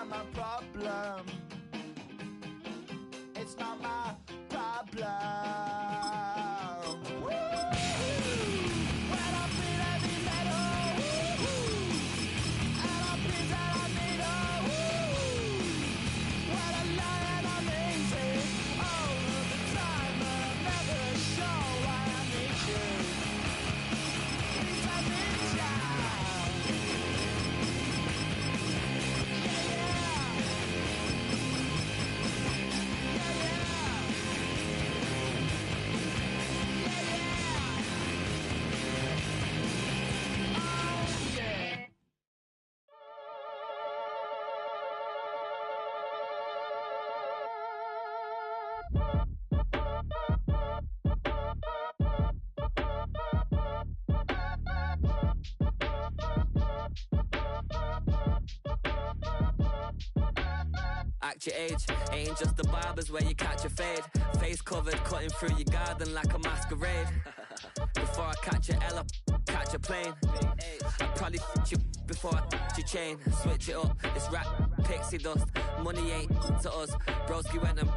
not my problem. It's not my problem. Woo! When I feel heavy metal, and I feel that I need a woo. When I lie and I'm easy all of the time, I'm never sure why I need you. Please I need ya. Act your age, ain't just the barbers where you catch a fade. Face covered, cutting through your garden like a masquerade. Before I catch a L up, catch a plane. I'd probably f you before I f your chain. Switch it up, it's rap, pixie dust. Money ain't to us, broski went and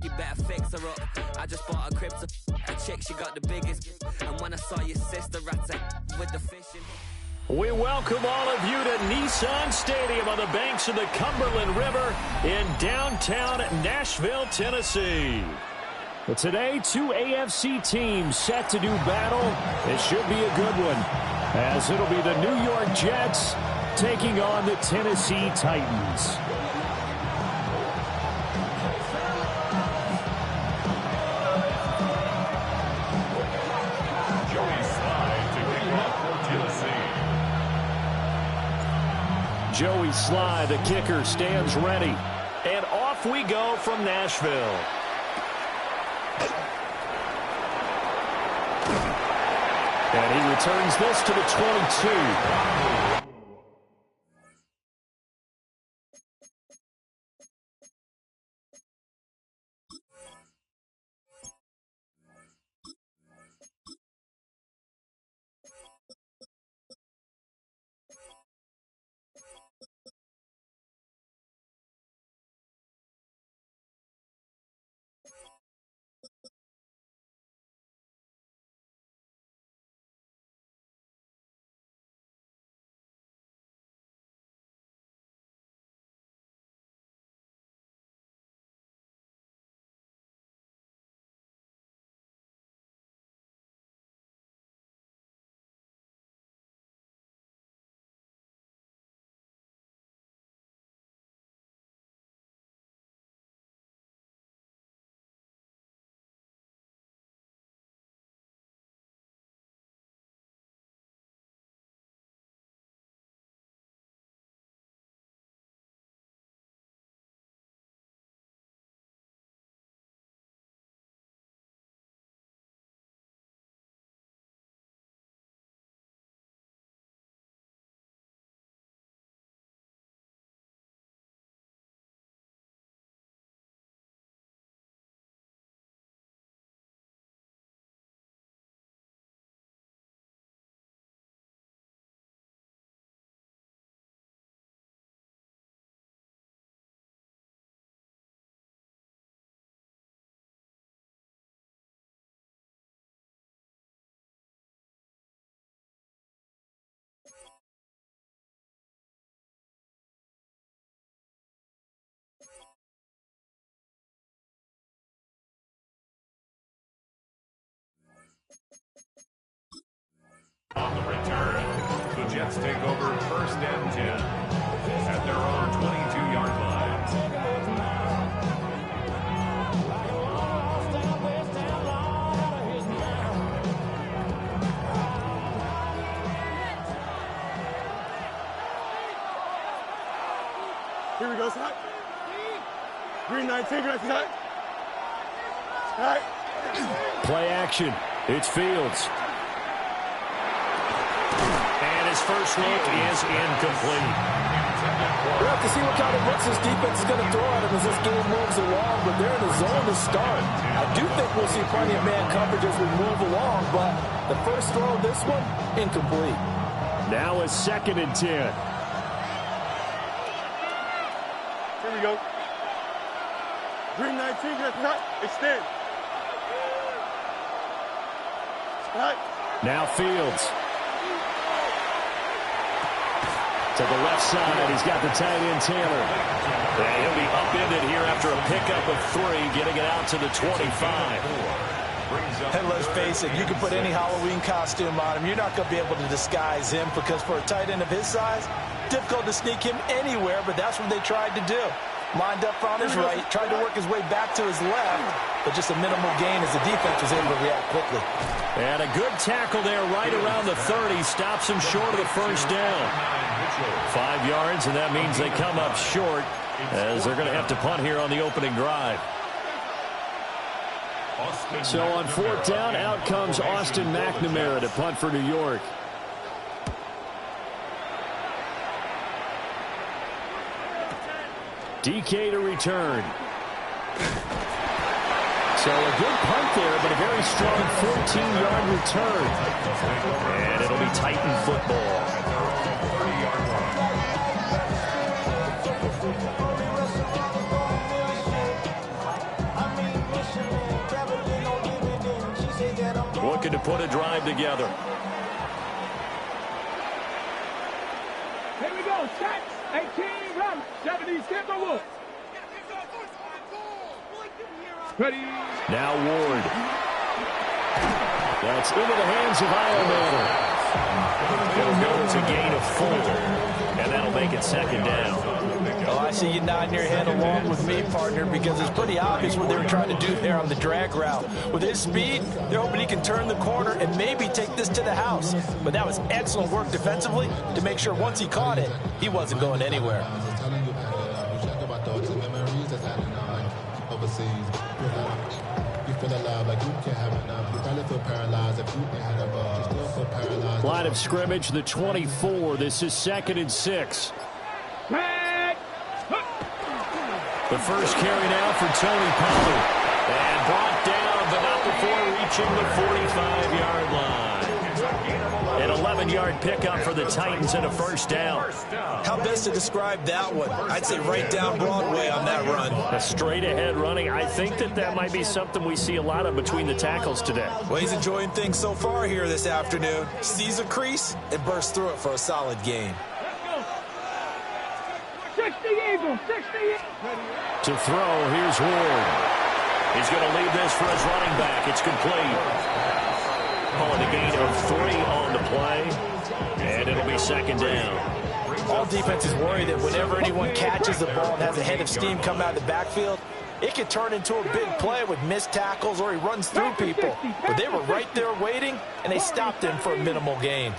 you better fix her up. I just bought a crib to a chick, she got the biggest. And when I saw your sister rat with the fishing. We welcome all of you to Nissan Stadium on the banks of the Cumberland River in downtown Nashville, Tennessee. But today, two AFC teams set to do battle. It should be a good one, as it'll be the New York Jets taking on the Tennessee Titans. Joey Sly, the kicker, stands ready. And off we go from Nashville. And he returns this to the 22. On the return, the Jets take over first and 10 at their own 22-yard line. Here we go, Scott. Green 19, green 19. All right. Play action. It's Fields. And his first look is incomplete. We'll have to see what kind of looks this defense is going to throw at him as this game moves along, but they're in the zone to start. I do think we'll see plenty of man coverage as we move along, but the first throw of this one, incomplete. Now a 2nd and 10. Here we go. Green 19, extend. Right. Now Fields. To the left side, he's got the tight end Taylor. And he'll be upended here after a pickup of 3, getting it out to the 25. And let's face it, you can put any Halloween costume on him. You're not going to be able to disguise him because for a tight end of his size, difficult to sneak him anywhere, but that's what they tried to do. Lined up on his right, tried to work his way back to his left, but just a minimal gain as the defense was able to react quickly. And a good tackle there right around the 30. Stops him short of the first down. 5 yards, and that means they come up short as they're going to have to punt here on the opening drive. So on 4th down, out comes Austin McNamara to punt for New York. DK to return. So a good punt there, but a very strong 14-yard return. And it'll be Titan football. Looking to put a drive together. Here we go. Set. 18, run. 70, skip the wolf. Ready. Now Ward. That's into the hands of Iowa. It'll go to a gain of 4. And that'll make it 2nd down. Oh, I see you nodding your head along with me, partner, because it's pretty obvious what they were trying to do there on the drag route. With his speed, they're hoping he can turn the corner and maybe take this to the house. But that was excellent work defensively to make sure once he caught it, he wasn't going anywhere. Line of scrimmage, the 24. This is 2nd and 6. The first carry now for Tony Pollard. And brought down, but not before reaching the 45-yard line. An 11-yard pickup for the Titans and a 1st down. How best to describe that one? I'd say right down Broadway on that run. A straight-ahead running. I think that might be something we see a lot of between the tackles today. Well, he's enjoying things so far here this afternoon. Sees a crease and bursts through it for a solid gain. 60 Eagles, 60 To throw, here's Ward. He's going to leave this for his running back. It's complete. Calling a gain of 3 on the play, and it'll be 2nd down. All defenses worry that whenever anyone catches the ball and has a head of steam come out of the backfield, it could turn into a big play with missed tackles or he runs through people. But they were right there waiting, and they stopped him for a minimal gain.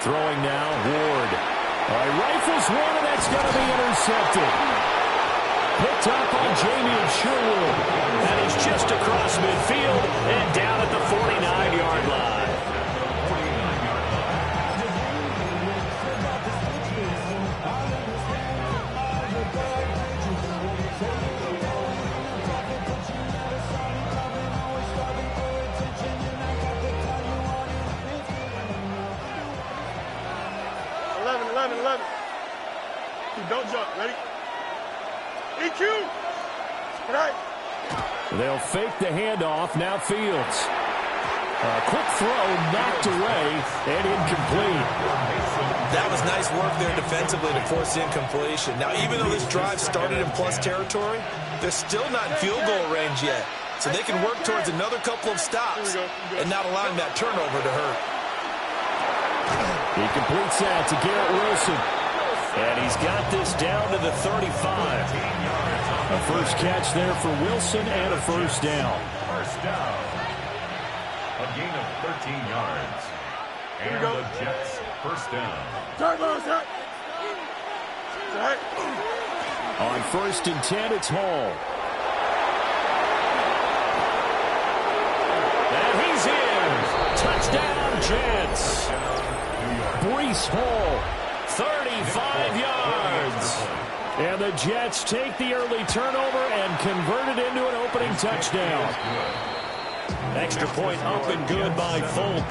Throwing now, Ward. Rifles one, and that's going to be intercepted. Picked up on Jamie Sherwood. That is just across midfield and down at the 49-yard line. Don't jump. Ready? EQ. Right. They'll fake the handoff. Now Fields. A quick throw knocked away and incomplete. That was nice work there defensively to force the incompletion. Now, even though this drive started in plus territory, they're still not in field goal range yet. So they can work towards another couple of stops and not allowing that turnover to hurt. He completes that to Garrett Wilson. And he's got this down to the 35. A first catch there for Wilson and a 1st down. 1st down. A gain of 13 yards. And the Jets 1st down. On 1st and 10, it's Hall. And he's in. Touchdown, Jets. Breece Hall. 35 yards. And the Jets take the early turnover and convert it into an opening touchdown. Extra point up and good by Folk.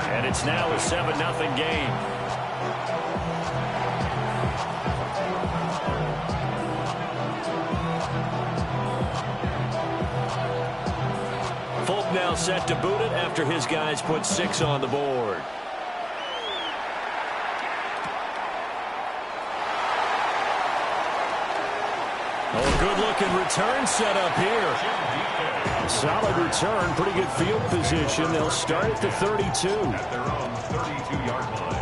And it's now a 7-0 game. Folk now set to boot it after his guys put 6 on the board. Oh, good-looking return set up here. Solid return, pretty good field position. They'll start at the 32. At their own 32-yard line.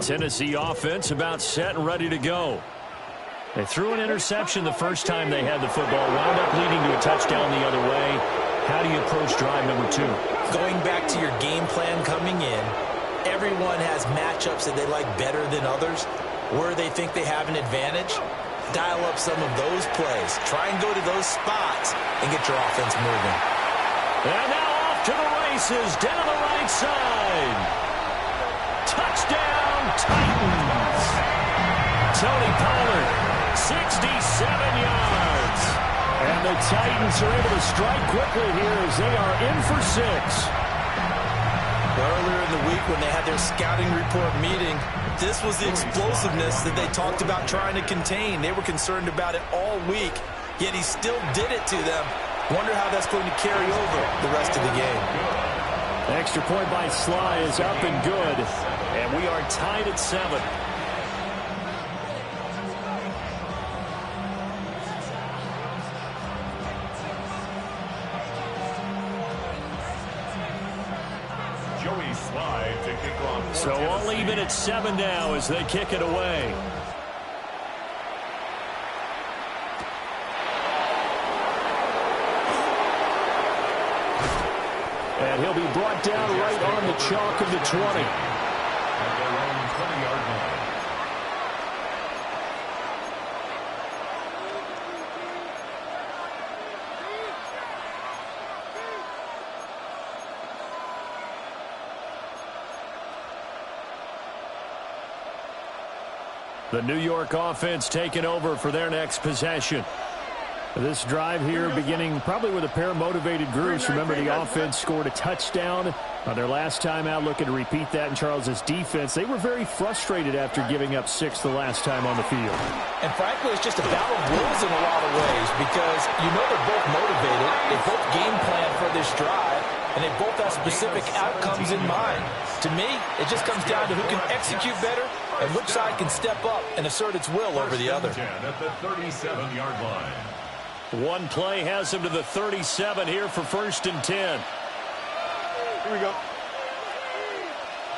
Tennessee offense about set and ready to go. They threw an interception the first time they had the football, wound up leading to a touchdown the other way. How do you approach drive number 2? Going back to your game plan coming in, everyone has matchups that they like better than others. Where they think they have an advantage, dial up some of those plays. Try and go to those spots and get your offense moving. And now off to the races down the right side. Touchdown, Titans. Tony Pollard, 67 yards. And the Titans are able to strike quickly here as they are in for 6. Earlier in the week when they had their scouting report meeting, this was the explosiveness that they talked about trying to contain. They were concerned about it all week, yet he still did it to them. Wonder how that's going to carry over the rest of the game. Extra point by Sly is up and good. And we are tied at 7. Joey Sly to kick off. So we'll leave it at 7 now as they kick it away. And he'll be brought down right on the chalk of the 20. At their own 20-yard line. The New York offense taking over for their next possession. This drive here beginning probably with a pair of motivated groups. Remember, the offense scored a touchdown on their last time out, looking to repeat that in Charles's defense. They were very frustrated after giving up 6 the last time on the field. And frankly, it's just a battle of wills in a lot of ways because you know they're both motivated. They both game plan for this drive, and they both have specific outcomes in mind. To me, it just comes down to who can execute better and which side can step up and assert its will over the other. 10 at the 37-yard line. One play has him to the 37 here for 1st and 10. Here we go.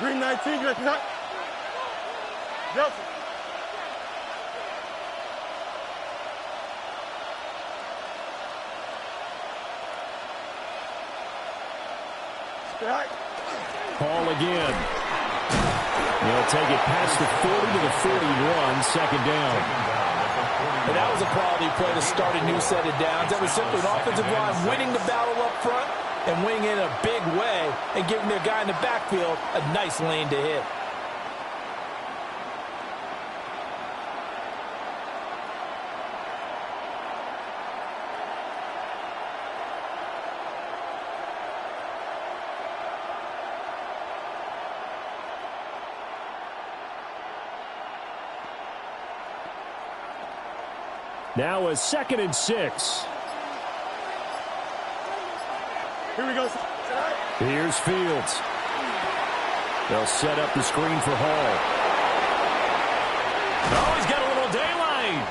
Green 19, get that. Delta. Paul again. He'll take it past the 40 to the 41, 2nd down. And that was a quality play to start a new set of downs. That was simply an offensive line winning the battle up front and winning in a big way and giving their guy in the backfield a nice lane to hit. Now a 2nd and 6. Here we go. Here's Fields. They'll set up the screen for Hall. Oh, he's got a little daylight.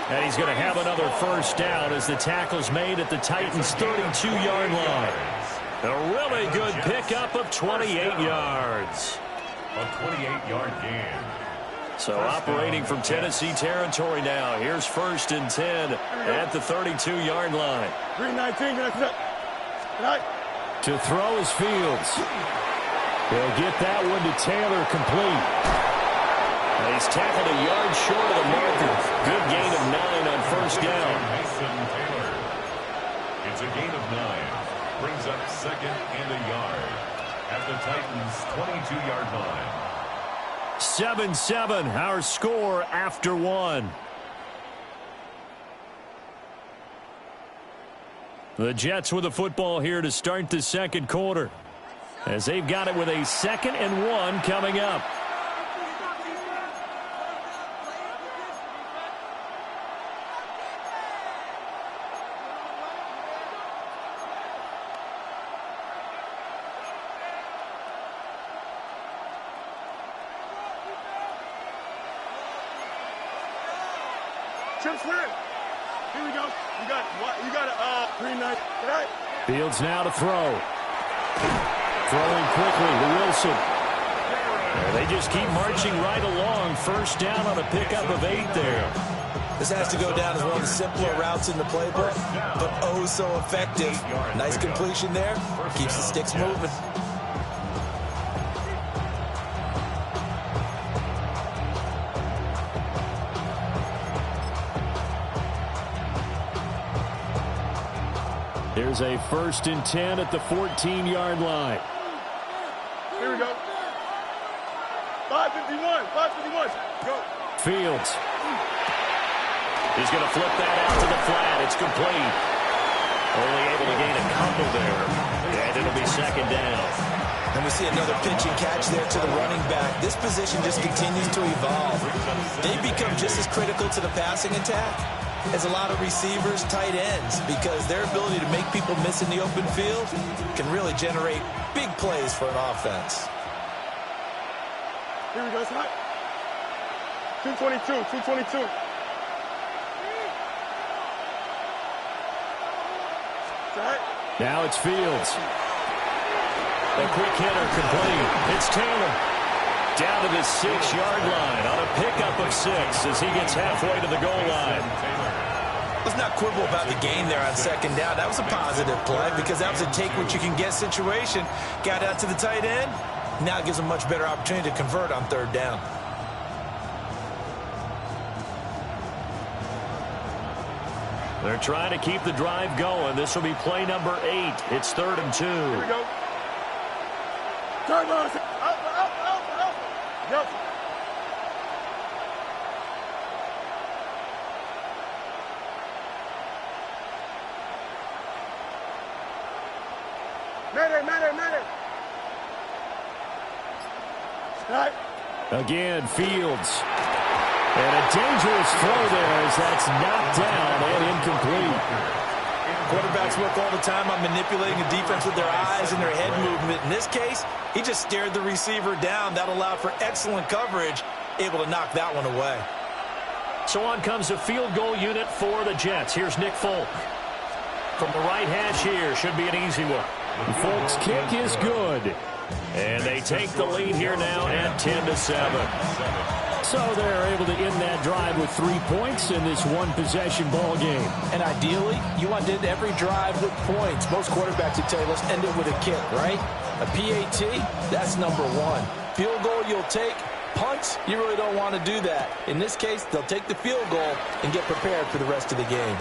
And he's going to have another 1st down as the tackle's made at the Titans' 32-yard line. A really good pickup of 28 yards. A 28-yard gain. So operating from Tennessee territory now. Here's 1st and 10 at the 32-yard line. Green 19, get that. To throw is Fields. He'll get that one to Taylor complete. And he's tackled a yard short of the marker. Good gain of 9 on 1st down. Mason Taylor. It's a gain of 9. Brings up 2nd and a yard. at the Titans' 22-yard line. 7-7, our score after one. The Jets with the football here to start the second quarter, as they've got it with a 2nd and 1 coming up. Trips win. Here we go. You got a green knight. Right. Fields now to throw. Throwing quickly to Wilson. They just keep marching right along. First down on a pickup of 8 there. This has to go down as one of the simpler routes in the playbook, but oh so effective. Nice completion there. Keeps the sticks moving. Here's a 1st and 10 at the 14-yard line. Here we go. 551. Go. Fields. He's going to flip that out to the flat. It's complete. Only able to gain a couple there. And it'll be 2nd down. And we see another pitch and catch there to the running back. This position just continues to evolve. They become just as critical to the passing attack as a lot of receivers, tight ends, because their ability to make people miss in the open field can really generate big plays for an offense. Here we go. It's hot. 222. Now it's Fields. A quick hitter complete. It's Taylor. Down to the 6-yard line on a pickup of 6 as he gets halfway to the goal line. Let's not quibble about the gain there on 2nd down. That was a positive play because that was a take-what-you-can-get situation. Got out to the tight end. Now it gives them a much better opportunity to convert on 3rd down. They're trying to keep the drive going. This will be play number 8. It's 3rd and 2. Here we go. Turn those. Out. Yep. Mayday. Right. Again, Fields. And a dangerous throw there as that's knocked down and incomplete. Quarterbacks work all the time on manipulating the defense with their eyes and their head movement. In this case, he just stared the receiver down. That allowed for excellent coverage, able to knock that one away. So on comes a field goal unit for the Jets. Here's Nick Folk. From the right hash here, should be an easy one. Folk's kick is good. And they take the lead here now at 10-7. So they're able to end that drive with 3 points in this one-possession ball game. And ideally, you want to end every drive with points. Most quarterbacks would tell you, let's end it with a kick, right? A PAT, that's number 1. Field goal you'll take. Punts, you really don't want to do that. In this case, they'll take the field goal and get prepared for the rest of the game.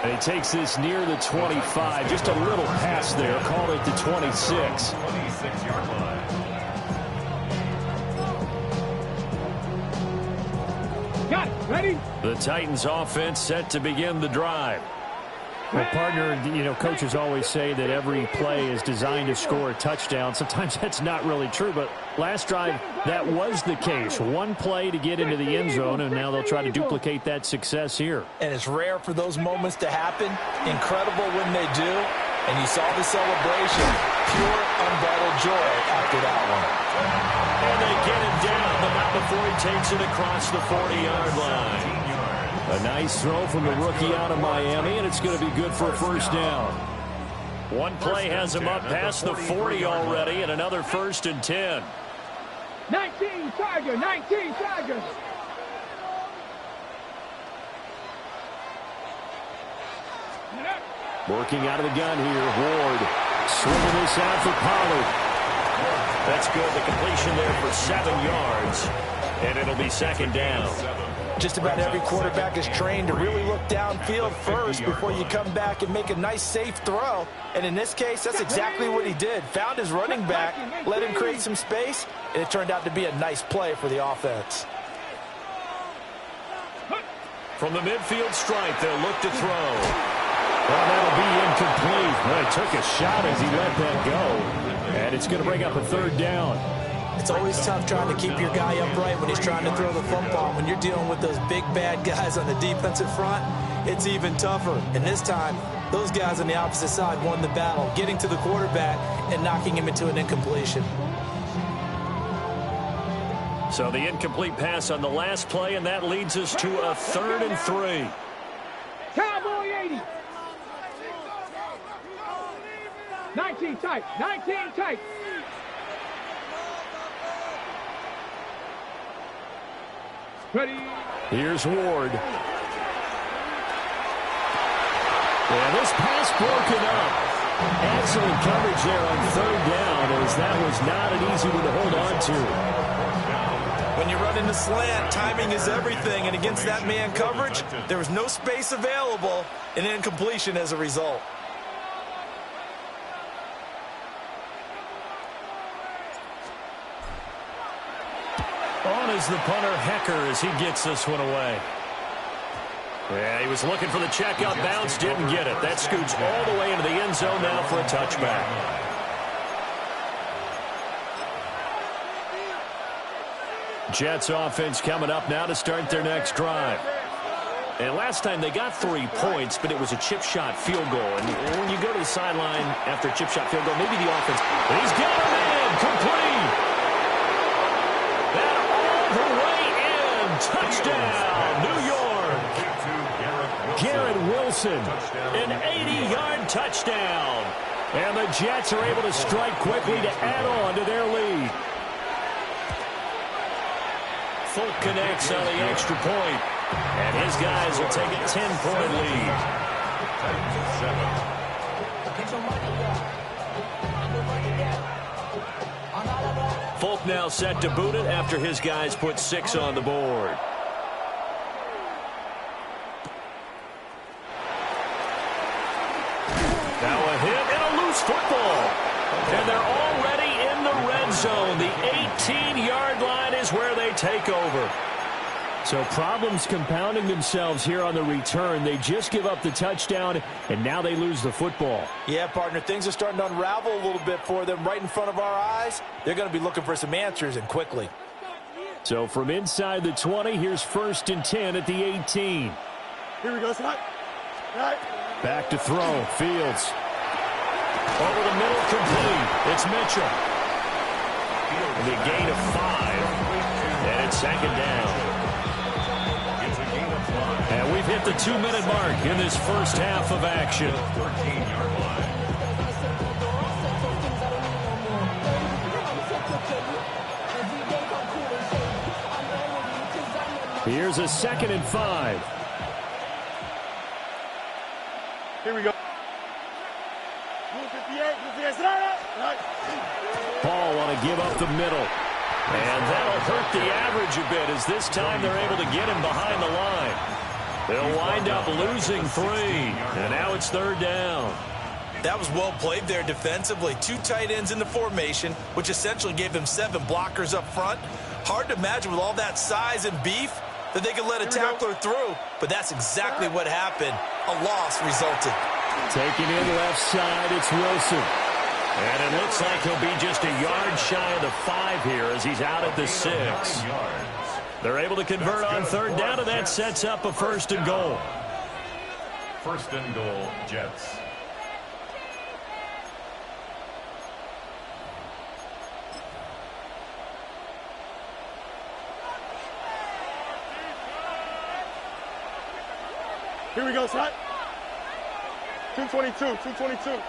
And he takes this near the 25. Just a little pass there. Called it the 26. 26-yard line. Got it. Ready? The Titans offense set to begin the drive. Well, partner, coaches always say that every play is designed to score a touchdown. Sometimes that's not really true, but last drive, that was the case. One play to get into the end zone, and now they'll try to duplicate that success here. And it's rare for those moments to happen. Incredible when they do. And you saw the celebration. Pure, unbridled joy after that one. And they get him down, but not before he takes it across the 40-yard line. A nice throw from the rookie out of Miami, and it's going to be good for a first down. One play has him up past the 40 already, and another 1st and 10. 19 Tigers. Working out of the gun here, Ward swinging this out for Pollard. That's good. The completion there for 7 yards, and it'll be 2nd down. Just about every quarterback is trained to really look downfield first before you come back and make a nice, safe throw. And in this case, that's exactly what he did. Found his running back, let him create some space, and it turned out to be a nice play for the offense. From the midfield stripe, they'll look to throw. Well, that'll be incomplete. Well, he took a shot as he let that go. And it's going to bring up a third down. It's always tough trying to keep your guy upright when he's trying to throw the football. When you're dealing with those big, bad guys on the defensive front, it's even tougher. And this time, those guys on the opposite side won the battle, getting to the quarterback and knocking him into an incompletion. So the incomplete pass on the last play, and that leads us to a 3rd and 3. Cowboy 80. 19 tight. 19 tight. Ready. Here's Ward. And this pass broken up. Excellent coverage there on 3rd down, as that was not an easy one to hold on to. When you run into slant, timing is everything, and against that man coverage, there was no space available, and incompletion as a result. On is the punter, Hecker, as he gets this one away. Yeah, he was looking for the check out bounce, didn't get it. That scoots all the way into the end zone now for a touchback. Jets offense coming up now to start their next drive. And last time they got 3 points, but it was a chip shot field goal. And when you go to the sideline after a chip shot field goal, maybe the offense, he's got a man complete. And all the way in. Touchdown, New York. Garrett Wilson, an 80-yard touchdown. And the Jets are able to strike quickly to add on to their lead. Folk connects on the extra point, and his guys will take a 10-point lead. Folk now set to boot it after his guys put 6 on the board. Now a hit and a loose football. And they're already in the red zone. The 18-yard line is where they take over. So problems compounding themselves here on the return. They just give up the touchdown, and now they lose the football. Yeah, partner, things are starting to unravel a little bit for them right in front of our eyes. They're going to be looking for some answers, and quickly. So from inside the 20, here's 1st and 10 at the 18. Here we go, Scott. Right. Back to throw. Fields. Over the middle, complete. It's Mitchell. And a gain of 5. And it's 2nd down. And we've hit the 2-minute mark in this first half of action. Here's a 2nd and 5. Here we go. Ball want to give up the middle. And that'll hurt the average a bit, as this time they're able to get him behind the line. They'll wind up losing 3. And now it's 3rd down. That was well played there defensively. 2 tight ends in the formation, which essentially gave them 7 blockers up front. Hard to imagine with all that size and beef that they could let a tackler through, but that's exactly what happened. A loss resulted. Taking in left side, it's Wilson. And it looks like he'll be just a yard shy of the 5 here as he's out at the 6. They're able to convert on 3rd down, and that sets up a 1st and goal. 1st and goal, Jets. Here we go, Scott. 222, 222.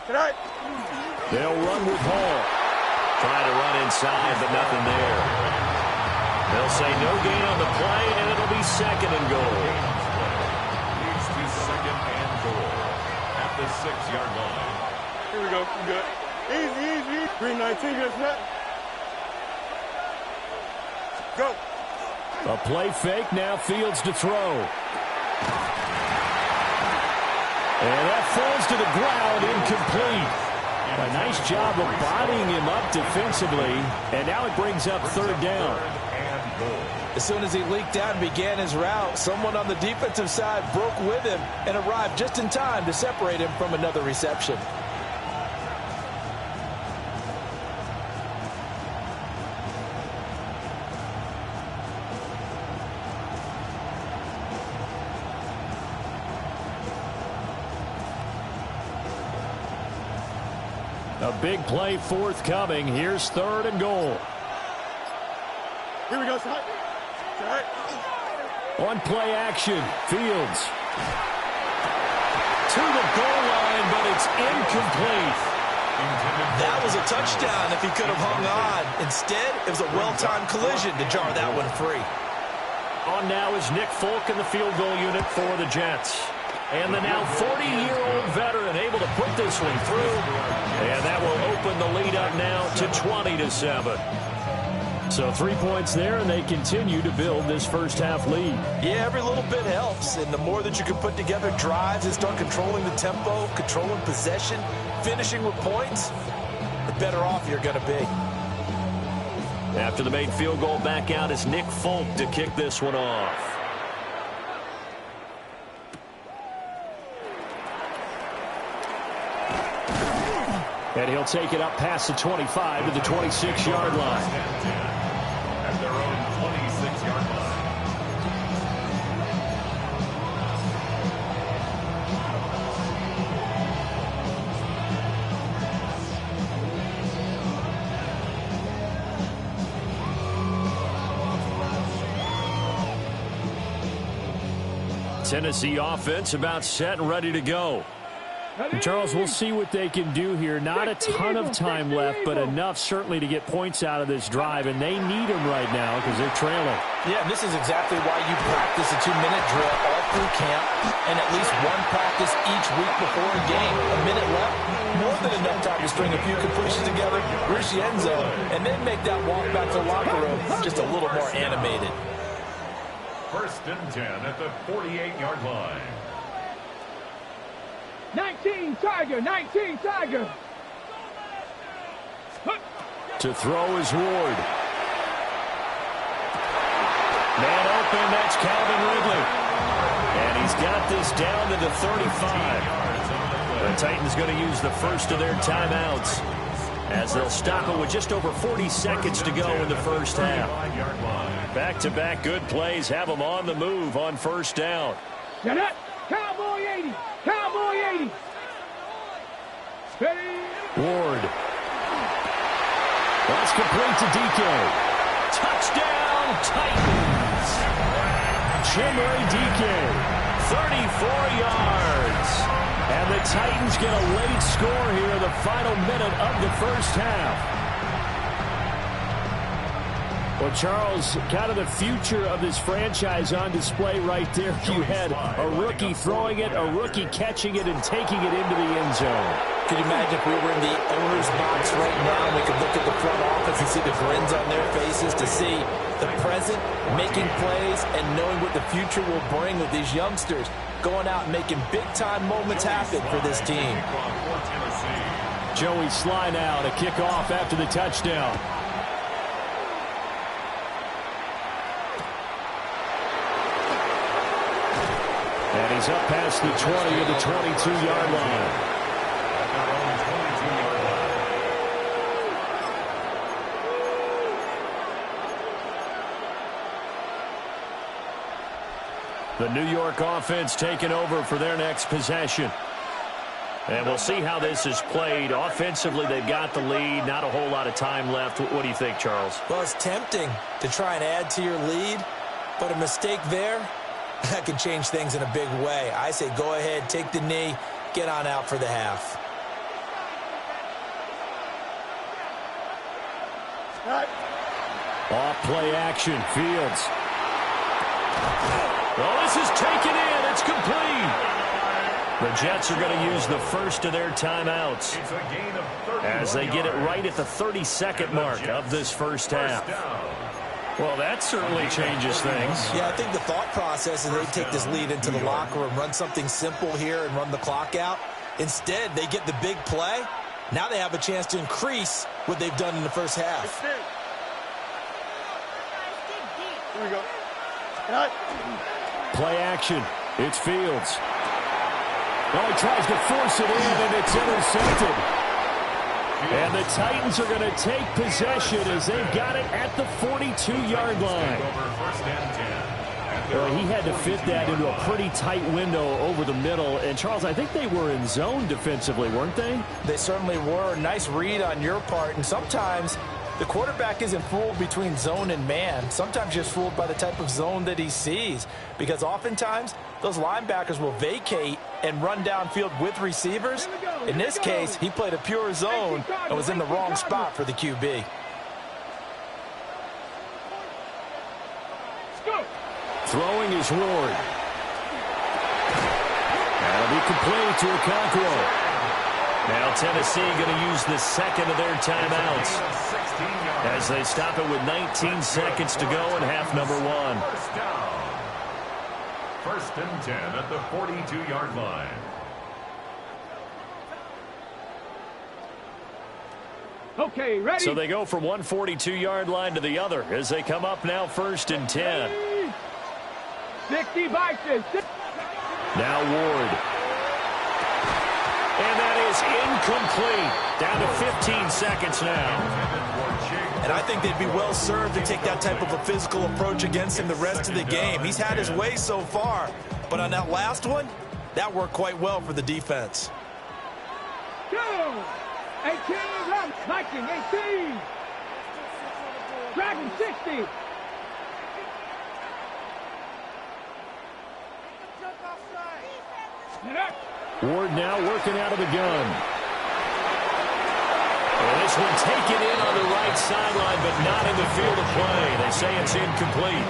Tonight. They'll run with Hall. Trying to run inside, but nothing there. They'll say no gain on the play, and it'll be second and goal. Leads to second and goal at the 6-yard line. Here we go. We good. Easy, easy. Green 19, get a snap. Go. A play fake, now Fields to throw. And that falls to the ground, incomplete. A nice job of bodying him up defensively, and now it brings up third down. As soon as he leaked out and began his route, someone on the defensive side broke with him and arrived just in time to separate him from another reception. A big play forthcoming. Here's third and goal. Here we go, side. Side. On play action, Fields. To the goal line, but it's incomplete. That was a touchdown if he could have hung on. Instead, it was a well-timed collision to jar that one free. On now is Nick Folk in the field goal unit for the Jets. And the now 40-year-old veteran able to put this one through. And that will open the lead up now to 20-7. So 3 points there, and they continue to build this first half lead. Yeah, every little bit helps. And the more that you can put together drives and start controlling the tempo, controlling possession, finishing with points, the better off you're going to be. After the made field goal, back out is Nick Folk to kick this one off. And he'll take it up past the 25 to the 26-yard line. At their own 26-yard line. Tennessee offense about set and ready to go. And Charles, we'll see what they can do here. Not a ton of time left, but enough certainly to get points out of this drive, and they need them right now because they're trailing. Yeah, and this is exactly why you practice a 2-minute drill all through camp and at least one practice each week before a game. A minute left, more than enough time to string a few completions together, reach the end zone, and then make that walk back to the locker room just a little more animated. First and 10 at the 48-yard line. 19 Tiger, 19 Tiger. To throw is Ward. Man open, that's Calvin Ridley. And he's got this down to the 35. The Titans going to use the first of their timeouts as they'll stop it with just over 40 seconds to go in the first half. Back-to-back good plays have them on the move on first down. Get it. Cowboy 80. Cowboy 80. Ready. Ward. That's complete to DK. Touchdown, Titans. Chimere DK, 34 yards. And the Titans get a late score here in the final minute of the first half. Well, Charles, kind of the future of this franchise on display right there. You had a rookie throwing it, a rookie catching it, and taking it into the end zone. Could you imagine if we were in the owner's box right now and we could look at the front office and see the grins on their faces, to see the present, making plays, and knowing what the future will bring with these youngsters going out and making big-time moments happen for this team. Joey Sly now to kick off after the touchdown. And he's up past the 20 to the 22-yard line. The New York offense taking over for their next possession. And we'll see how this is played. Offensively, they've got the lead. Not a whole lot of time left. What do you think, Charles? Well, it's tempting to try and add to your lead, but a mistake there, that can change things in a big way. I say go ahead, take the knee, get on out for the half. Off play action, Fields. Well, this is taken in. It's complete. The Jets are going to use the first of their timeouts as they get it right at the 32nd mark of this first half. Well, that certainly changes things. Yeah, I think the thought process is they take this lead into the locker room, run something simple here and run the clock out. Instead, they get the big play. Now they have a chance to increase what they've done in the first half. Here we go. Play action. It's Fields. Oh, he tries to force it in, and it's intercepted. And the Titans are going to take possession as they've got it at the 42-yard line. Well, he had to fit that into a pretty tight window over the middle. And, Charles, I think they were in zone defensively, weren't they? They certainly were. Nice read on your part. And sometimes the quarterback isn't fooled between zone and man. Sometimes just fooled by the type of zone that he sees. Because oftentimes, those linebackers will vacate and run downfield with receivers. In this case, he played a pure zone and was in the wrong spot for the QB. Throwing is Ward. That'll be complete to Okonkwo. Now Tennessee going to use the second of their timeouts as they stop it with 19 seconds to go in half number one. First and 10 at the 42-yard line. Okay, ready? So they go from one 42-yard line to the other as they come up now first and 10. 60 Vikings. Now Ward. And that is incomplete. Down to 15 seconds now. And I think they'd be well served to take that type of a physical approach against him the rest of the game. He's had his way so far, but on that last one, that worked quite well for the defense. 2, 18, run, Viking, 18. Dragon, 60. Ward now working out of the gun. Well, this one taken in on the right sideline, but not in the field of play. They say it's incomplete.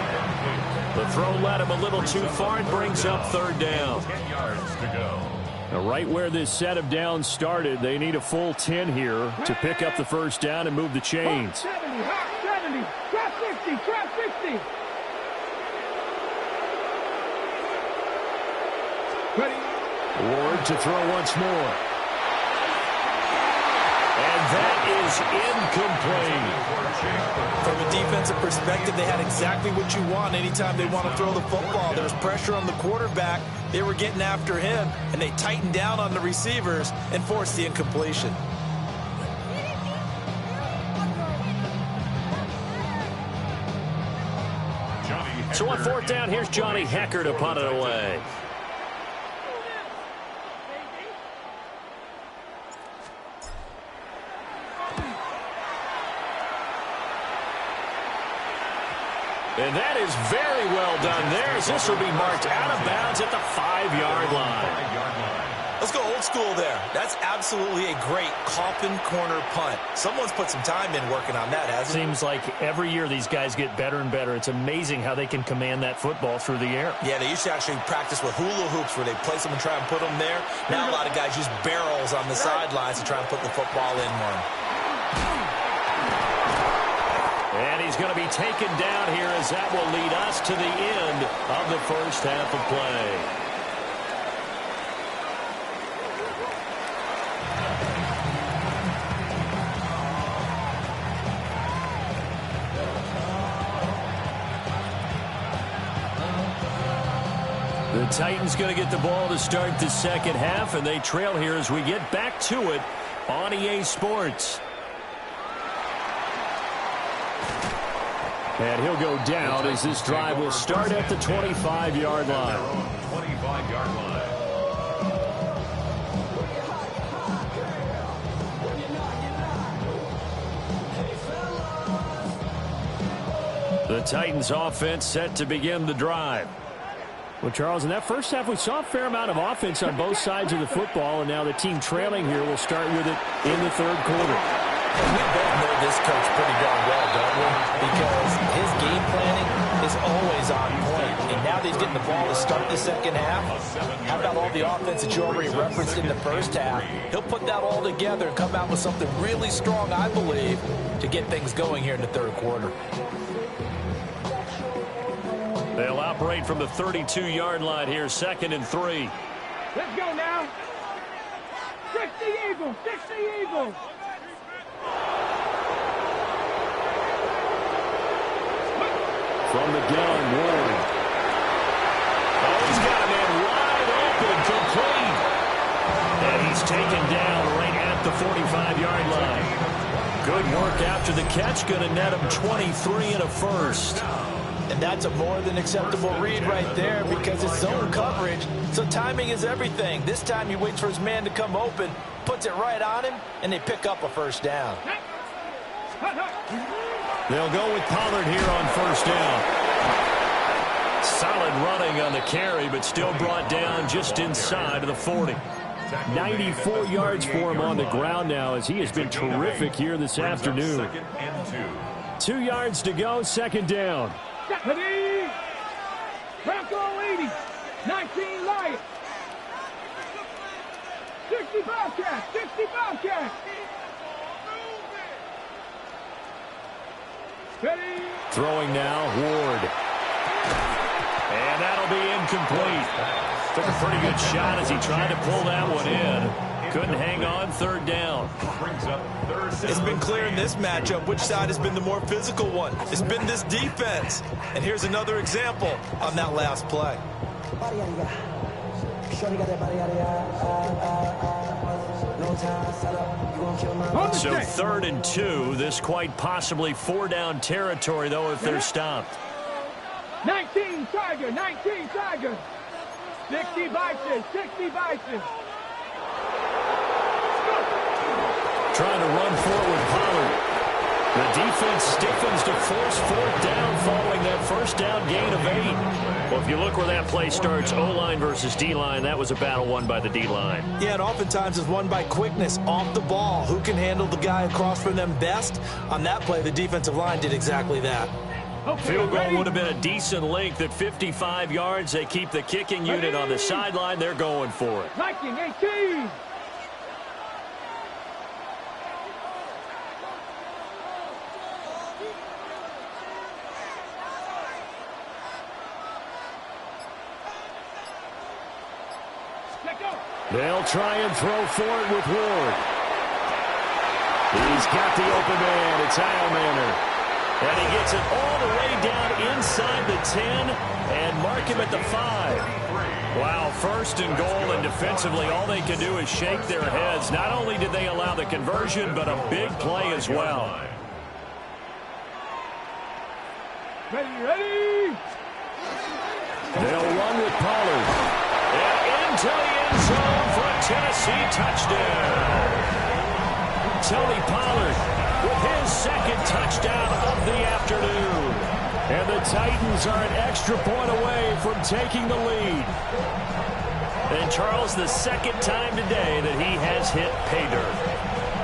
The throw led him a little too far and brings up third down. 10 yards to go. Now, right where this set of downs started, they need a full 10 here to pick up the first down and move the chains. 70, 70, trap 60, trap 60. Ready? Ward to throw once more. And that is incomplete. From a defensive perspective, they had exactly what you want anytime they want to throw the football. There was pressure on the quarterback. They were getting after him, and they tightened down on the receivers and forced the incompletion. So on fourth down, here's Johnny Hecker to punt it away. And that is very well done there, as this will be marked out of bounds at the 5-yard line. Let's go old school there. That's absolutely a great coffin corner punt. Someone's put some time in working on that, hasn't it? Seems like every year these guys get better and better. It's amazing how they can command that football through the air. Yeah, they used to actually practice with hula hoops where they place them and try and put them there. Now a lot of guys use barrels on the sidelines to try and put the football in one. And he's going to be taken down here as that will lead us to the end of the first half of play. The Titans going to get the ball to start the second half, and they trail here as we get back to it on EA Sports. And he'll go down as this drive will start at the 25-yard line. 25-yard line. The Titans offense set to begin the drive. Well, Charles, in that first half, we saw a fair amount of offense on both sides of the football, and now the team trailing here will start with it in the third quarter. We both know this coach pretty darn well, don't we? Because his game planning is always on point. And now that he's getting the ball to start the second half, how about all the offense that you already referenced in the first half? He'll put that all together and come out with something really strong, I believe, to get things going here in the third quarter. They'll operate from the 32-yard line here, 2nd and 3. Let's go now. 60 Eagles, 60 Eagles. From the gun, Ward. Oh, he's got a man wide open, complete. And he's taken down right at the 45-yard line. Good work after the catch, going to net him 23 and a first. And that's a more than acceptable read right there because it's zone coverage, so timing is everything. This time he waits for his man to come open, puts it right on him, and they pick up a first down. They'll go with Pollard here on first down. Solid running on the carry, but still brought down just inside of the 40. 94 yards for him on the ground now as he has been terrific here this afternoon. 2 yards to go, second down. Deputy! Bronco 80, 19 Lions. 65 cash, 65 cash. Ready? Throwing now, Ward. And that'll be incomplete. Took a pretty good shot as he tried to pull that one in. Couldn't hang on, third down. It's been clear in this matchup which side has been the more physical one. It's been this defense. And here's another example on that last play. So 3rd and 2. This quite possibly 4-down territory, though, if they're stopped. 19 Tiger, 19 Tiger. 60 Bison, 60 Bison. Trying to run forward, Pollard. The defense stiffens to force 4th down following that first down gain of 8. Well, if you look where that play starts, O-line versus D-line, that was a battle won by the D-line. Yeah, and oftentimes it's won by quickness off the ball. Who can handle the guy across from them best? On that play, the defensive line did exactly that. Field goal would have been a decent length at 55 yards. They keep the kicking unit on the sideline. They're going for it. Viking 18. They'll try and throw for it with Ward. He's got the open man. It's Heilmanner. And he gets it all the way down inside the 10 and mark him at the 5. Wow, 1st and goal, and defensively all they can do is shake their heads. Not only did they allow the conversion, but a big play as well. Ready. They'll run with Pollard. And into the end zone for a Tennessee touchdown. Tony Pollard with his 2nd touchdown of the afternoon. And the Titans are an extra point away from taking the lead. And Charles, the 2nd time today that he has hit pay dirt.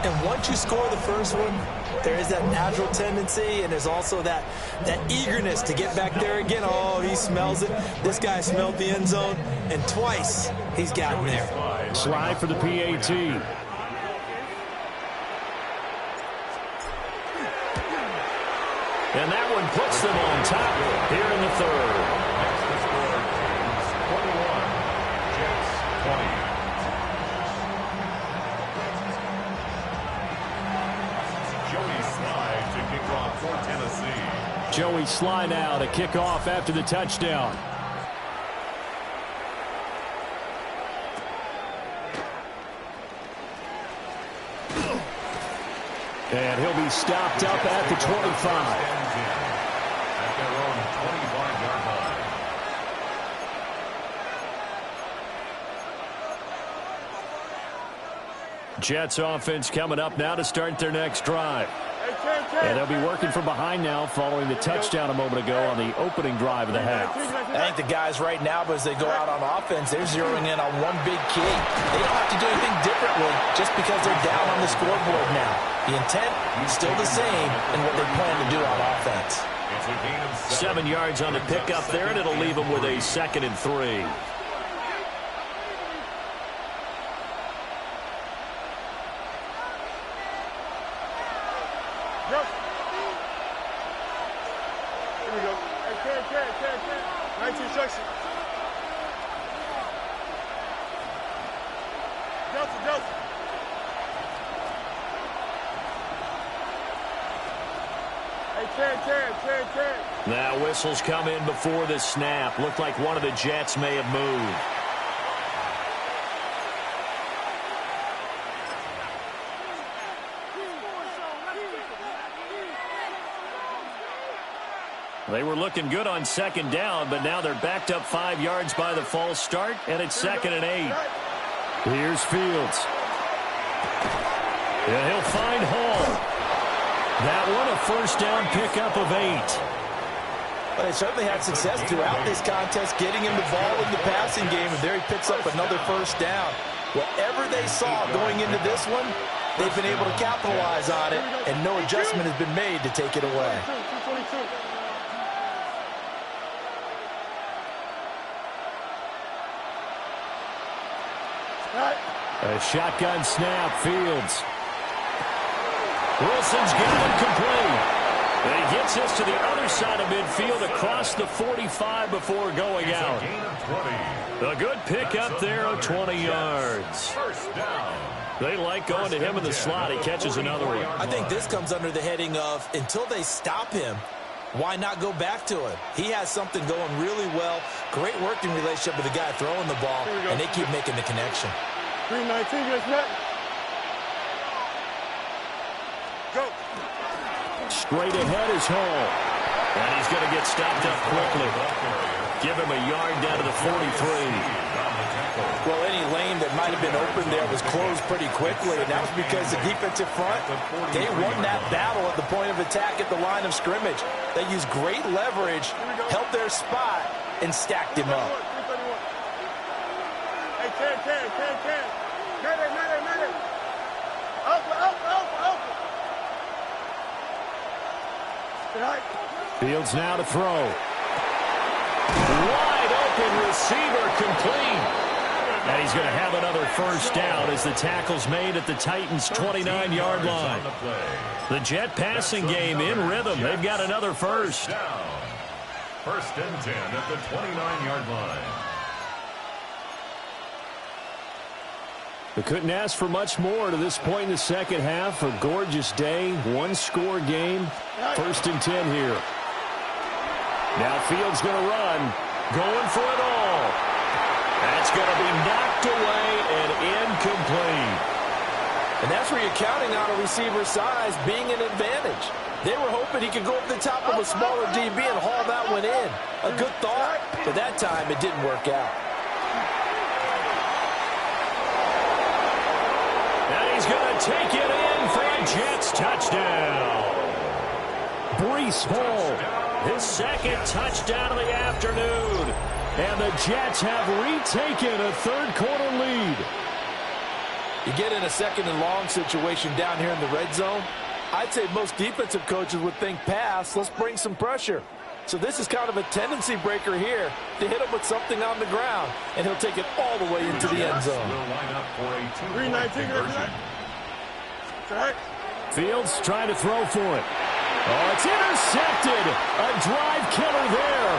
And once you score the first one, there is that natural tendency, and there's also that eagerness to get back there again. Oh, he smells it. This guy smelled the end zone, and twice he's gotten there. Slide for the PAT. And that one puts them on top here in the 3rd. Joey Sly now to kick off after the touchdown. And he'll be stopped up at the 25. At their own 25-yard line. Jets offense coming up now to start their next drive. Hey, 10-2. And they'll be working from behind now following the touchdown a moment ago on the opening drive of the half. I think the guys right now, as they go out on offense, they're zeroing in on one big key. They don't have to do anything differently just because they're down on the scoreboard now. The intent is still the same in what they plan to do on offense. 7 yards on the pickup there, and it'll leave them with a 2nd and 3. Nice instruction. Delta. Hey, 10. Now whistles come in before the snap. Looked like one of the Jets may have moved. They were looking good on 2nd down, but now they're backed up 5 yards by the false start, and it's 2nd and 8. Here's Fields. Yeah, he'll find Hall. That one a 1st down pickup of 8. But they certainly had success throughout this contest getting him the ball in the passing game, and there he picks up another 1st down. Whatever they saw going into this one, they've been able to capitalize on it, and no adjustment has been made to take it away. 222. A shotgun snap, Fields. Wilson's got him complete. And he gets this to the other side of midfield across the 45 before going out. A good pickup there of 20 yards. They like going to him in the slot. He catches another one. I think this comes under the heading of until they stop him, why not go back to him? He has something going really well. Great working relationship with the guy throwing the ball, and they keep making the connection. 319, just net. Go. Straight ahead is Hall. And he's going to get stopped up quickly. Give him a yard down to the 43. Well, any lane that might have been open there was closed pretty quickly, and that was because the defensive front, they won that battle at the point of attack at the line of scrimmage. They used great leverage, held their spot, and stacked him up. Hey, 10. Medic. Up. Fields now to throw. Wide open receiver complete. And he's going to have another 1st down as the tackle's made at the Titans' 29-yard line. The Jet passing game in rhythm. They've got another 1st. 1st and 10 at the 29-yard line. We couldn't ask for much more to this point in the 2nd half. A gorgeous day, 1-score game. 1st and 10 here. Now Fields going to run, going for it all. That's going to be knocked away and incomplete. And that's where you're counting on a receiver's size being an advantage. They were hoping he could go up the top of a smaller DB and haul that one in. A good thought, but that time it didn't work out. And he's going to take it in for a Jets touchdown. Breece Hall, his 2nd touchdown of the afternoon. And the Jets have retaken a 3rd-quarter lead. You get in a 2nd and long situation down here in the red zone, I'd say most defensive coaches would think pass, let's bring some pressure. So this is kind of a tendency breaker here to hit him with something on the ground, and he'll take it all the way into the end zone. 319, Fields trying to throw for it. Oh, it's intercepted. A drive killer there.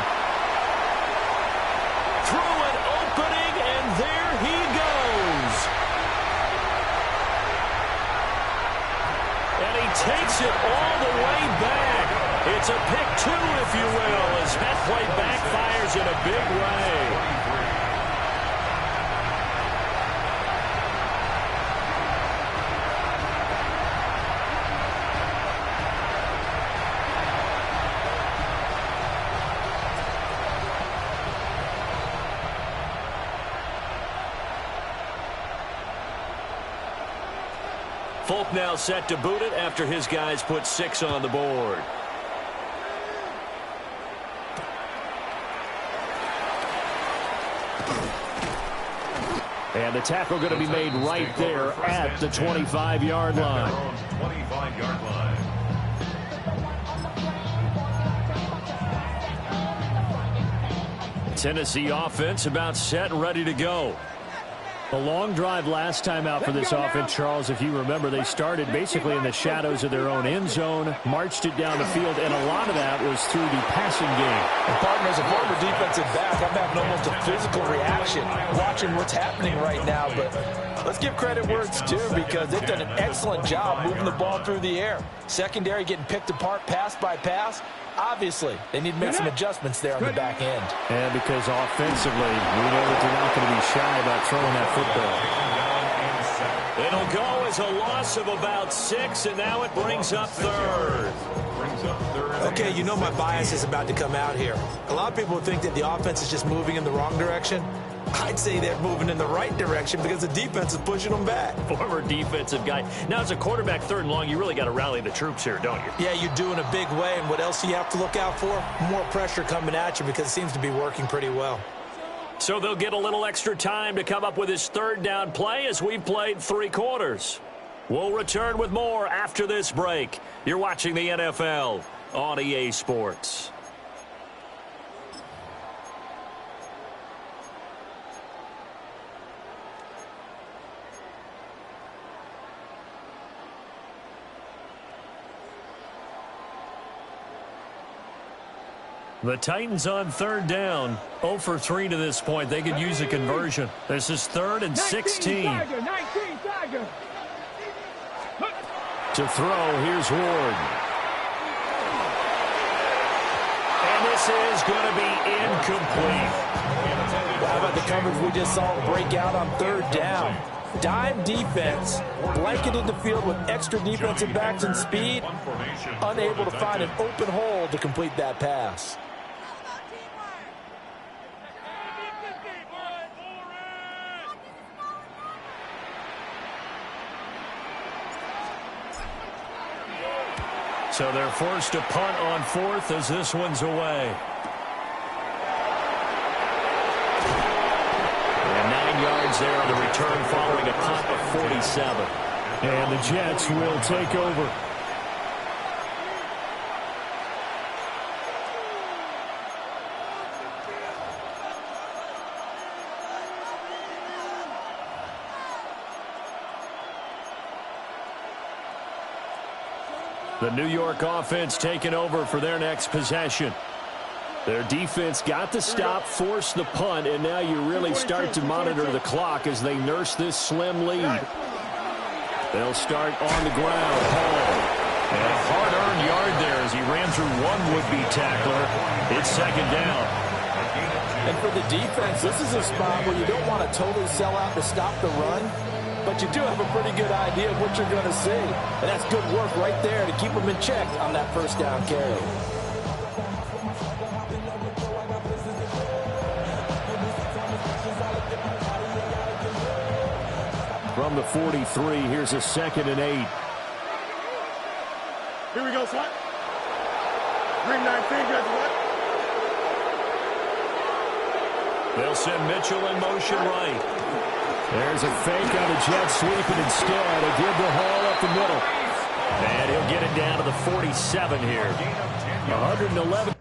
Through an opening, and there he goes. And he takes it all the way back. It's a pick 2, if you will, as that play backfires in a big way. Folk now set to boot it after his guys put 6 on the board. And the tackle going to be made right there at the 25-yard line. 25-yard line. Tennessee offense about set and ready to go. A long drive last time out for this offense, Charles. If you remember, they started basically in the shadows of their own end zone, marched it down the field, and a lot of that was through the passing game. And partners, a former defensive back, I'm having almost a physical reaction watching what's happening right now. But let's give credit where it's due, because they've done an excellent job moving the ball through the air. Secondary getting picked apart pass by pass. Obviously, they need to make some adjustments there on the back end. And because offensively, we know that they're not going to be shy about throwing that football. It'll go as a loss of about 6, and now it brings up third. Okay, you know my bias is about to come out here. A lot of people think that the offense is just moving in the wrong direction. I'd say they're moving in the right direction because the defense is pushing them back. Former defensive guy. Now, as a quarterback, 3rd and long, you really got to rally the troops here, don't you? Yeah, you do in a big way. And what else do you have to look out for? More pressure coming at you, because it seems to be working pretty well. So they'll get a little extra time to come up with his 3rd down play as we've played 3 quarters. We'll return with more after this break. You're watching the NFL on EA Sports. The Titans on 3rd down, 0 for 3 to this point. They could use a conversion. This is 3rd and 16. 19 To throw, here's Ward. And this is going to be incomplete. How about the coverage we just saw break out on 3rd down? Dime defense, blanketed the field with extra defensive backs and speed, unable to find an open hole to complete that pass. So they're forced to punt on 4th as this one's away. And 9 yards there on the return following a punt of 47. And the Jets will take over. The New York offense taking over for their next possession. Their defense got the stop, forced the punt, and now you really start to monitor the clock as they nurse this slim lead. They'll start on the ground. Hall. And a hard-earned yard there as he ran through one would-be tackler. It's 2nd down. And for the defense, this is a spot where you don't want to totally sell out to stop the run, but you do have a pretty good idea of what you're going to see. And that's good work right there to keep them in check on that 1st down carry. From the 43, here's a 2nd and 8. Here we go, slot. Green 19, guys, what? They'll send Mitchell in motion right. There's a fake on the jet sweep, and instead a give to Hall up the middle. And he'll get it down to the 47 here. 111.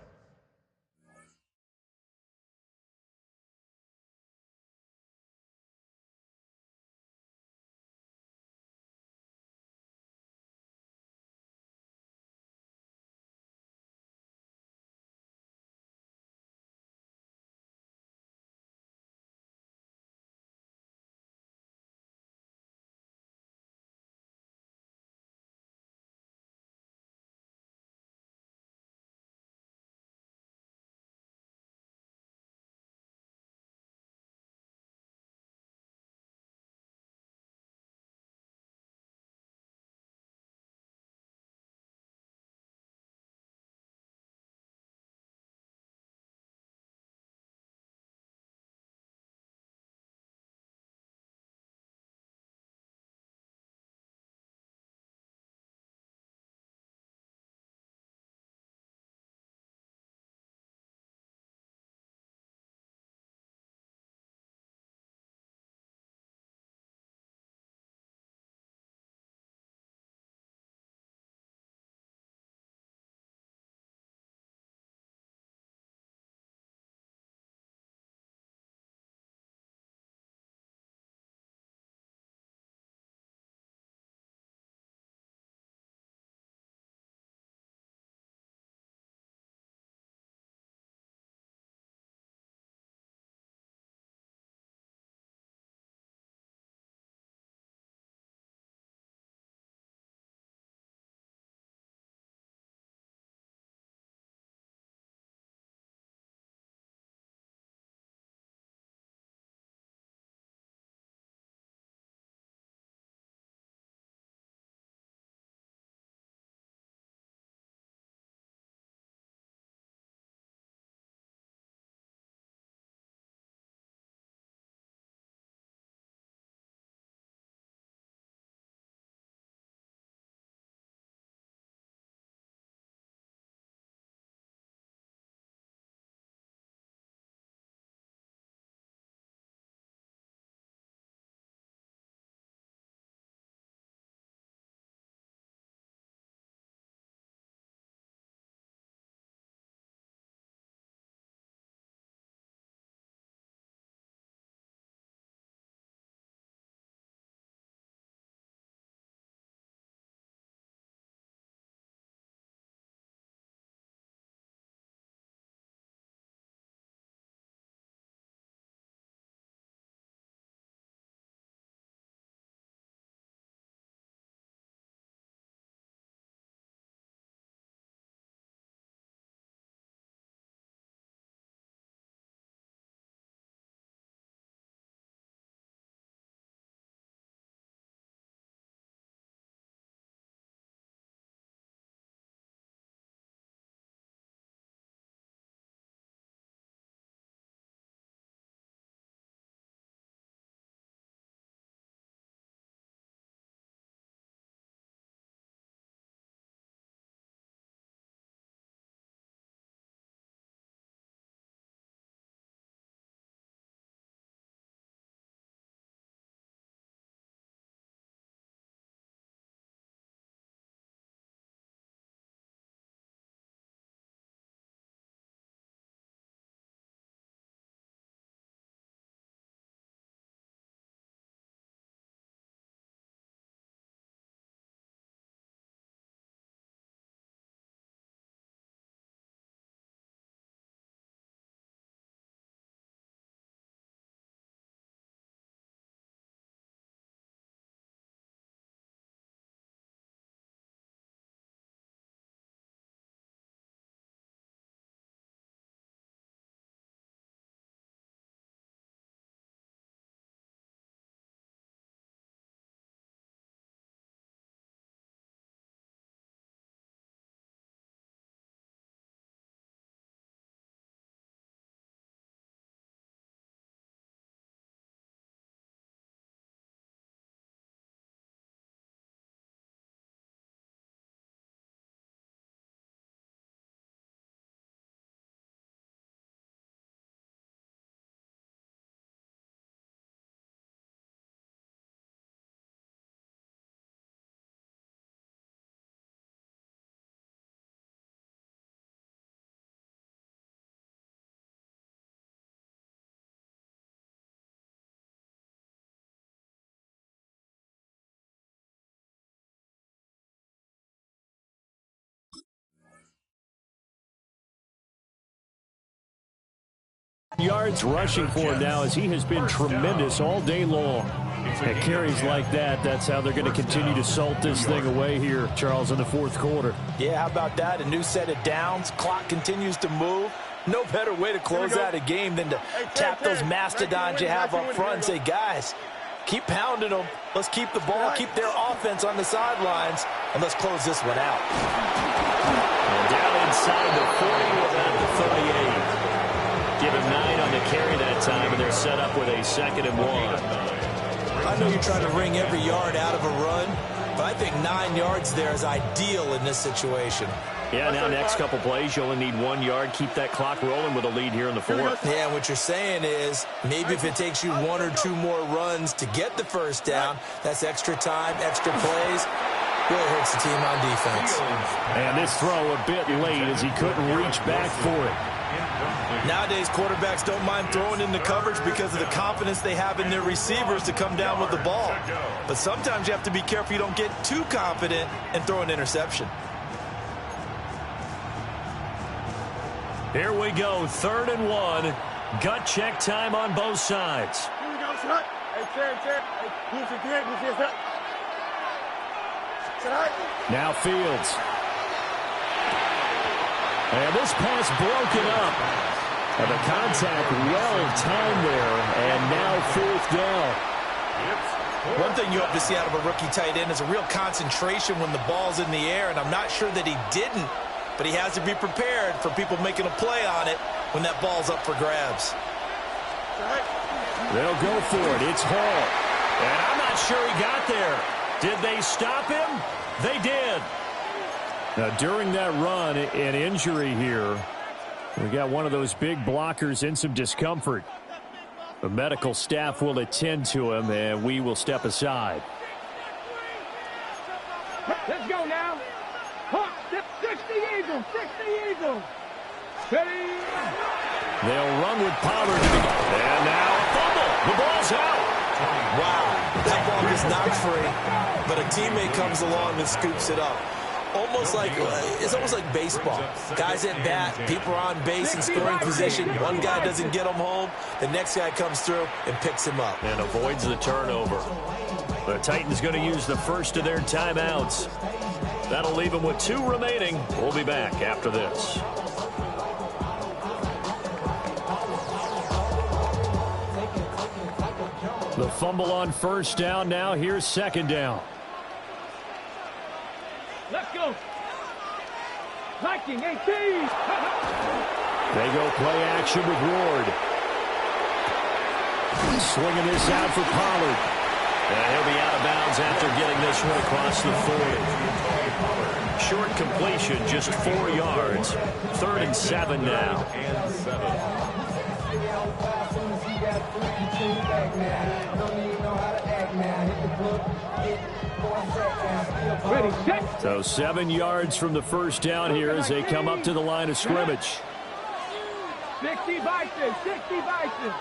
yards rushing for him now as he has been tremendous all day long. And carries like that, that's how they're going to continue to salt this thing away here, Charles, in the fourth quarter. Yeah, how about that? A new set of downs. Clock continues to move. No better way to close out a game than to tap those mastodons you have up front and say, guys, keep pounding them. Let's keep the ball, keep their offense on the sidelines, and let's close this one out. And down inside the 40 without the 38. Give him 9 on the carry that time, and they're set up with a 2nd and 1. I know you're trying to wring every yard out of a run, but I think 9 yards there is ideal in this situation. Yeah, now next couple plays, you only need 1 yard. Keep that clock rolling with a lead here in the fourth. Yeah, what you're saying is maybe if it takes you 1 or 2 more runs to get the first down, that's extra time, extra plays. Really hurts the team on defense. And this throw a bit late as he couldn't reach back for it. Nowadays, quarterbacks don't mind throwing into coverage because of the confidence they have in their receivers to come down with the ball. But sometimes you have to be careful you don't get too confident and throw an interception. Here we go, 3rd and 1. Gut check time on both sides. Here we go, shot. Hey, Terry. Hey, now Fields. And this pass broken up. And the contact well timed there, and now 4th down. One thing you hope to see out of a rookie tight end is a real concentration when the ball's in the air, and I'm not sure that he didn't, but he has to be prepared for people making a play on it when that ball's up for grabs. They'll go for it. It's Hall. And I'm not sure he got there. Did they stop him? They did. Now, during that run, an injury here. We got one of those big blockers in some discomfort. The medical staff will attend to him, and we will step aside. Let's go now. 60 Eagles, 60 Eagles. Ready? They'll run with Pollard. And now a fumble. The ball's out. Wow, that ball gets knocked free, but a teammate comes along and scoops it up. It's almost like baseball. Guys at bat, people are on base in scoring position. One guy doesn't get him home. The next guy comes through and picks him up. And avoids the turnover. The Titans going to use the first of their timeouts. That'll leave them with 2 remaining. We'll be back after this. The fumble on 1st down. Now here's 2nd down. Let's go. Viking 18. They go play action with Ward. Swinging this out for Pollard. And he'll be out of bounds after getting this one across the 40. Short completion, just 4 yards. 3rd and 7 now. Ready, set. So 7 yards from the first down here as they come up to the line of scrimmage. 60 Bison, 60 Bison.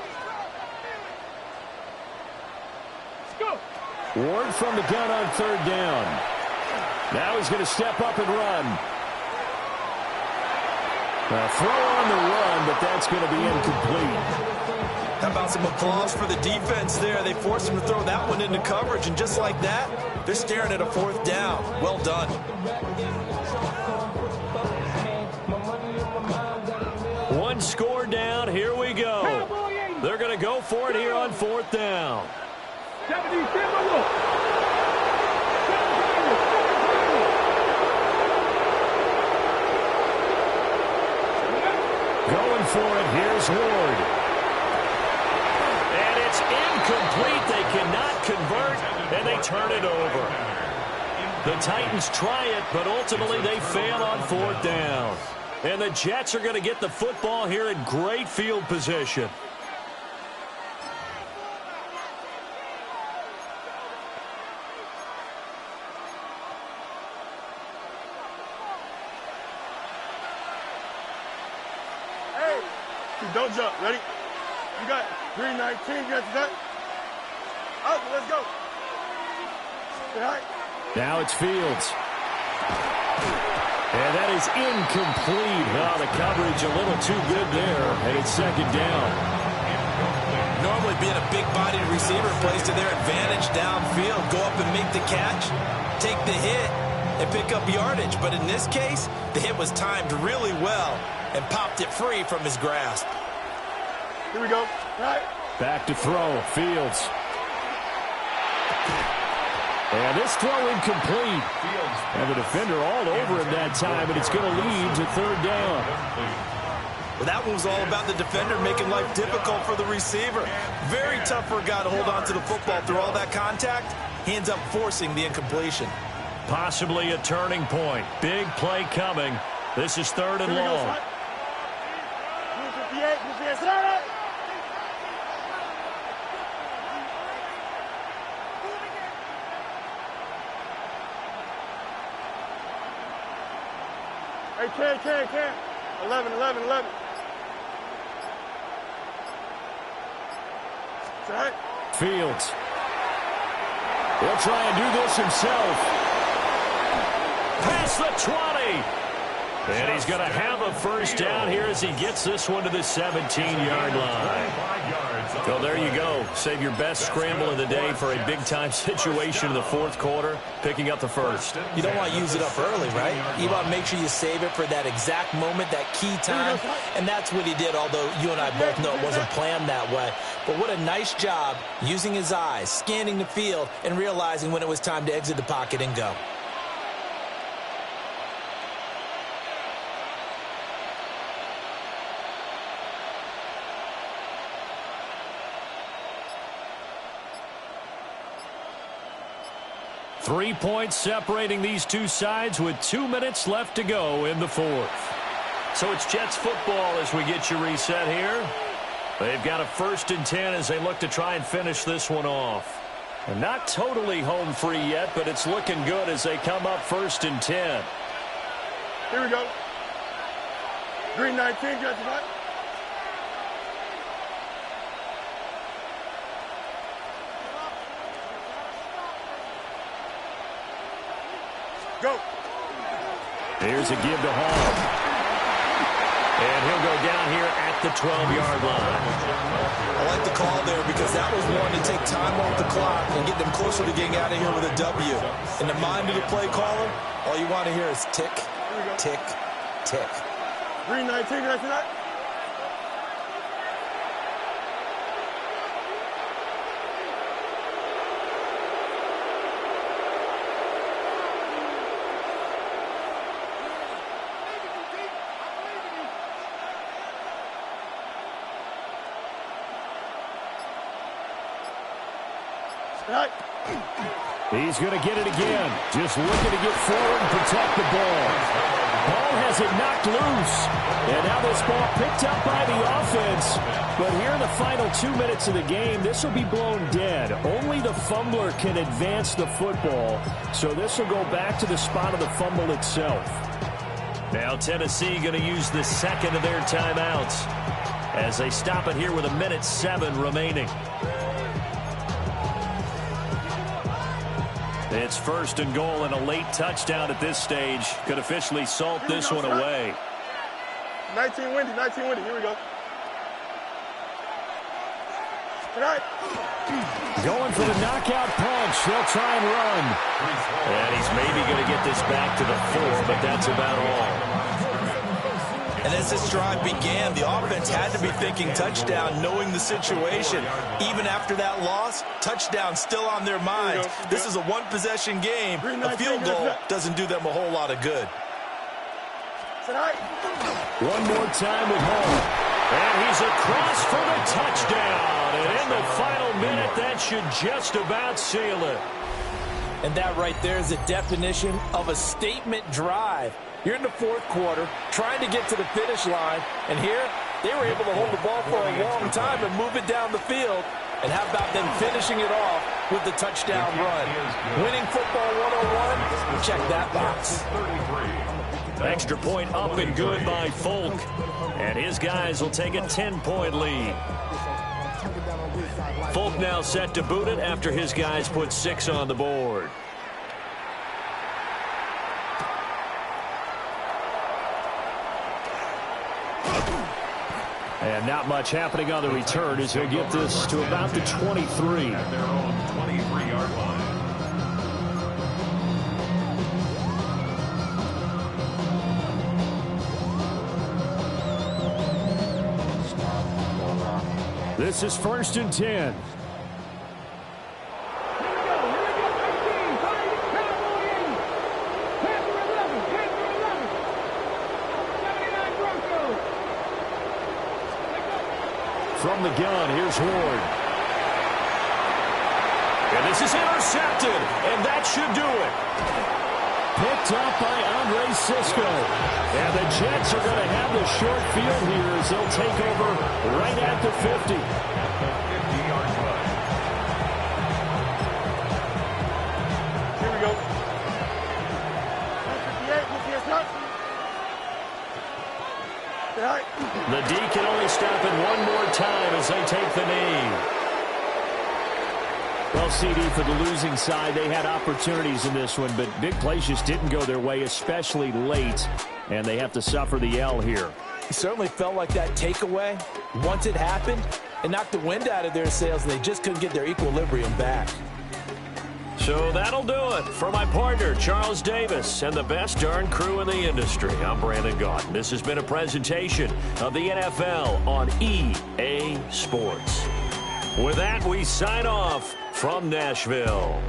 Go. Ward from the gun on 3rd down. Now he's going to step up and run. A throw on the run, but that's going to be incomplete. How about some applause for the defense there? They forced him to throw that one into coverage, and just like that, they're staring at a 4th down. Well done. One score down. Here we go. They're going to go for it here on 4th down. 70 Going for it. Here's Ward. And it's incomplete. They cannot convert, and they turn it over. The Titans try it, but ultimately they fail on 4th down. And the Jets are going to get the football here in great field position. Don't jump. Ready? You got 319. You got that? Up. Let's go. All right. Now it's Fields. And that is incomplete. Oh, the coverage a little too good there, and it's second down. Normally being a big-bodied receiver plays to their advantage downfield. Go up and make the catch, take the hit, and pick up yardage. But in this case, the hit was timed really well and popped it free from his grasp. Here we go. Right. Back to throw. Fields. And this throw incomplete. And the defender all over him that time, and it's going to lead to third down. Well, that one was all about the defender making life difficult for the receiver. Very tough for a guy to hold on to the football through all that contact. He ends up forcing the incompletion. Possibly a turning point. Big play coming. This is third and long. Hey, can. 11. Right. Fields. He'll try and do this himself. Past the 20. And he's going to have a first down here as he gets this one to the 17-yard line. Well, there you go. Save your best scramble of the day for a big-time situation in the fourth quarter, picking up the first. You don't want to use it up early, right? You want to make sure you save it for that exact moment, that key time, and that's what he did, although you and I both know it wasn't planned that way. But what a nice job using his eyes, scanning the field, and realizing when it was time to exit the pocket and go. Three points separating these two sides with 2 minutes left to go in the fourth. So it's Jets football as we get you reset here. They've got a 1st and 10 as they look to try and finish this one off. And not totally home free yet, but it's looking good as they come up 1st and 10. Here we go. Green 19, Jets right. Go. Here's a give to Hall. And he'll go down here at the 12-yard line. I like the call there because that was one to take time off the clock and get them closer to getting out of here with a W. In the mind of the play caller, all you want to hear is tick, tick, tick. Green 19, that's right. He's going to get it again. Just looking to get forward and protect the ball. Ball has it knocked loose. And now this ball picked up by the offense. But here in the final 2 minutes of the game, this will be blown dead. Only the fumbler can advance the football. So this will go back to the spot of the fumble itself. Now Tennessee going to use the second of their timeouts as they stop it here with 1:07 remaining. It's 1st and goal, and a late touchdown at this stage could officially salt this one away. 19 windy. Here we go. Right. Going for the knockout punch. They'll try and run. And he's maybe going to get this back to the 4, but that's about all. And as this drive began, the offense had to be thinking touchdown, knowing the situation. Even after that loss, touchdown still on their minds. This is a one-possession game. A field goal doesn't do them a whole lot of good. One more time with Hall. And he's across for the touchdown. And in the final minute, that should just about seal it. And that right there is the definition of a statement drive. You're in the fourth quarter, trying to get to the finish line, and here they were able to hold the ball for a long time and move it down the field. And how about them finishing it off with the touchdown run? Winning football 101, check that box. Extra point up and good by Folk. And his guys will take a 10-point lead. Folk now set to boot it after his guys put 6 on the board. And not much happening on the return as he'll get this to about the 23. At their own 23-yard line. This is 1st and 10. From the gun, here's Ward. And this is intercepted, and that should do it. Picked up by Andre Sisco. And the Jets are going to have the short field here as they'll take over right at the 50. 50-yard line. Here we go. 158, we'll see us not. The D can only stop it one more time as they take the knee. Well, CD, for the losing side, they had opportunities in this one, but big plays just didn't go their way, especially late, and they have to suffer the L here. It certainly felt like that takeaway, once it happened, it knocked the wind out of their sails, and they just couldn't get their equilibrium back. So that'll do it for my partner, Charles Davis, and the best darn crew in the industry. I'm Brandon Gaudin. This has been a presentation of the NFL on EA Sports. With that, we sign off from Nashville.